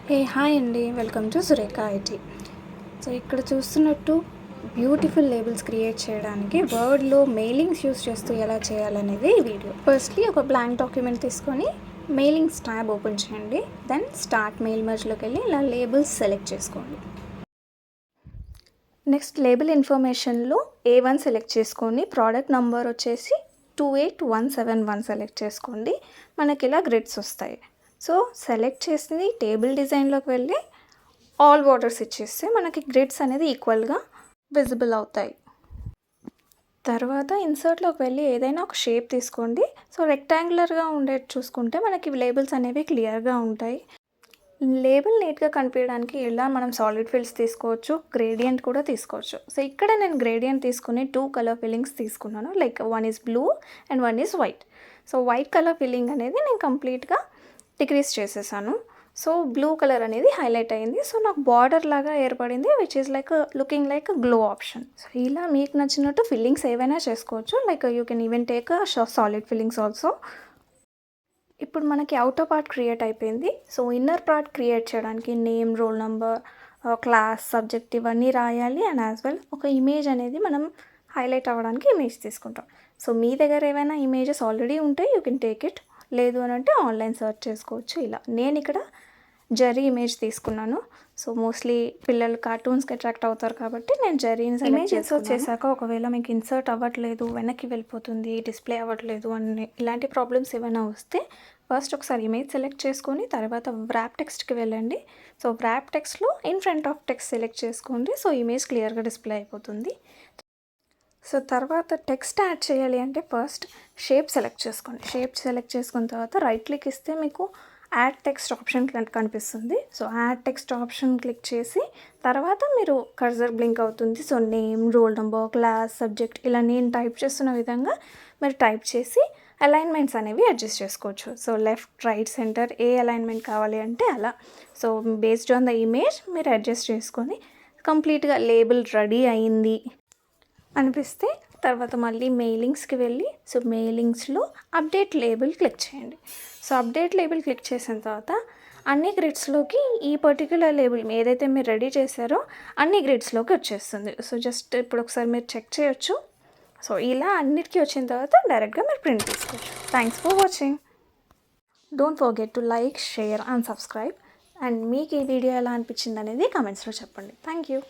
Hi అండి, welcome to Surekha IT. So ఇక్కడ చూస్తున్నట్టు బ్యూటిఫుల్ లేబుల్స్ క్రియేట్ చేయడానికి వర్డ్లో మెయిలింగ్స్ యూస్ చేస్తూ ఎలా చేయాలనేది ఈ వీడియో. ఫస్ట్లీ ఒక బ్లాంక్ డాక్యుమెంట్ తీసుకొని మెయిలింగ్స్ ట్యాబ్ ఓపెన్ చేయండి. దెన్ స్టార్ట్ మెయిల్ మర్జ్లోకి వెళ్ళి ఇలా లేబుల్స్ సెలెక్ట్ చేసుకోండి. నెక్స్ట్ లేబుల్ ఇన్ఫర్మేషన్లో A1 సెలెక్ట్ చేసుకోండి. ప్రోడక్ట్ నంబర్ వచ్చేసి 28171 సెలెక్ట్ చేసుకోండి. మనకి ఇలా గ్రిడ్స్ వస్తాయి. సో సెలెక్ట్ చేసింది టేబుల్ డిజైన్లోకి వెళ్ళి ఆల్ బార్డర్స్ ఇచ్చేస్తే మనకి గ్రిడ్స్ అనేది ఈక్వల్గా విజిబుల్ అవుతాయి. తర్వాత ఇన్సర్ట్లోకి వెళ్ళి ఏదైనా ఒక షేప్ తీసుకోండి. సో రెక్టాంగులర్గా ఉండేది చూసుకుంటే మనకి లేబుల్స్ అనేవి క్లియర్గా ఉంటాయి. లేబుల్ నీట్గా కనిపించడానికి ఇలా మనం సాలిడ్ ఫిల్స్ తీసుకోవచ్చు, గ్రేడియంట్ కూడా తీసుకోవచ్చు. సో ఇక్కడ నేను గ్రేడియంట్ తీసుకుని 2 కలర్ ఫిల్లింగ్స్ తీసుకున్నాను. Like one is blue and one is white. So white colour filling అనేది నేను కంప్లీట్గా డిక్రీజ్ చేసేసాను. సో బ్లూ కలర్ అనేది హైలైట్ అయింది. సో నాకు బార్డర్ లాగా ఏర్పడింది, which is like looking like glow option. So ఇలా మీకు నచ్చినట్టు ఫిల్లింగ్స్ ఏవైనా చేసుకోవచ్చు. Like you can even take solid fillings also. ఇప్పుడు మనకి అవుటర్ పార్ట్ క్రియేట్ అయిపోయింది. సో ఇన్నర్ పార్ట్ క్రియేట్ చేయడానికి name, roll number, class, subject ఇవన్నీ రాయాలి. అండ్ యాజ్ వెల్ ఒక ఇమేజ్ అనేది మనం హైలైట్ అవ్వడానికి ఇమేజ్ తీసుకుంటాం. సో మీ దగ్గర ఏవైనా ఇమేజెస్ ఆల్రెడీ ఉంటే యూ కెన్ టేక్ ఇట్. లేదు అని అంటే ఆన్లైన్ సెర్చ్ చేసుకోవచ్చు. ఇలా నేను ఇక్కడ జరీ ఇమేజ్ తీసుకున్నాను. సో మోస్ట్లీ పిల్లలు కార్టూన్స్కి అట్రాక్ట్ అవుతారు కాబట్టి నేను జరీని ఇమేజ్ ఇన్సర్ట్ చేశాక ఒకవేళ మీకు ఇన్సర్ట్ అవ్వట్లేదు, వెనక్కి వెళ్ళిపోతుంది, డిస్ప్లే అవ్వట్లేదు అని ఇలాంటి ప్రాబ్లమ్స్ ఏమైనా వస్తే ఫస్ట్ ఒకసారి ఇమేజ్ సెలెక్ట్ చేసుకొని తర్వాత వ్రాప్ టెక్స్ట్కి వెళ్ళండి. సో వ్రాప్ టెక్స్ట్లో in front of text select చేసుకోండి. సో ఇమేజ్ క్లియర్గా డిస్ప్లే అయిపోతుంది. సో తర్వాత టెక్స్ట్ యాడ్ చేయాలి అంటే ఫస్ట్ షేప్ సెలెక్ట్ చేసుకోండి. షేప్ సెలెక్ట్ చేసుకున్న తర్వాత రైట్ క్లిక్ ఇస్తే మీకు యాడ్ టెక్స్ట్ ఆప్షన్ కనిపిస్తుంది. So add text option click చేసి తర్వాత మీరు కర్సర్ బ్లింక్ అవుతుంది. So name, roll number, class, subject ఇలా నేను టైప్ చేస్తున్న విధంగా మీరు టైప్ చేసి అలైన్మెంట్స్ అనేవి అడ్జస్ట్ చేసుకోవచ్చు. సో లెఫ్ట్, రైట్, సెంటర్ ఏ అలైన్మెంట్ కావాలి అంటే అలా. So based on the image మీరు అడ్జస్ట్ చేసుకొని కంప్లీట్గా లేబుల్ రెడీ అయింది అనిపిస్తే తర్వాత మళ్ళీ మెయిలింగ్స్కి వెళ్ళి సో మెయిలింగ్స్లో అప్డేట్ లేబుల్ క్లిక్ చేయండి. సో అప్డేట్ లేబుల్ క్లిక్ చేసిన తర్వాత అన్ని గ్రిడ్స్లోకి ఈ పర్టిక్యులర్ లేబుల్ ఏదైతే మీరు రెడీ చేశారో అన్ని గ్రిడ్స్లోకి వచ్చేస్తుంది. సో జస్ట్ ఇప్పుడు ఒకసారి మీరు చెక్ చేయొచ్చు. సో ఇలా అన్నిటికీ వచ్చిన తర్వాత డైరెక్ట్గా మీరు ప్రింట్ తీసుకోవచ్చు. Thanks for watching. Don't forget to like, share and subscribe. And మీకు ఈ వీడియో ఎలా అనిపించింది అనేది కామెంట్స్లో చెప్పండి. Thank you.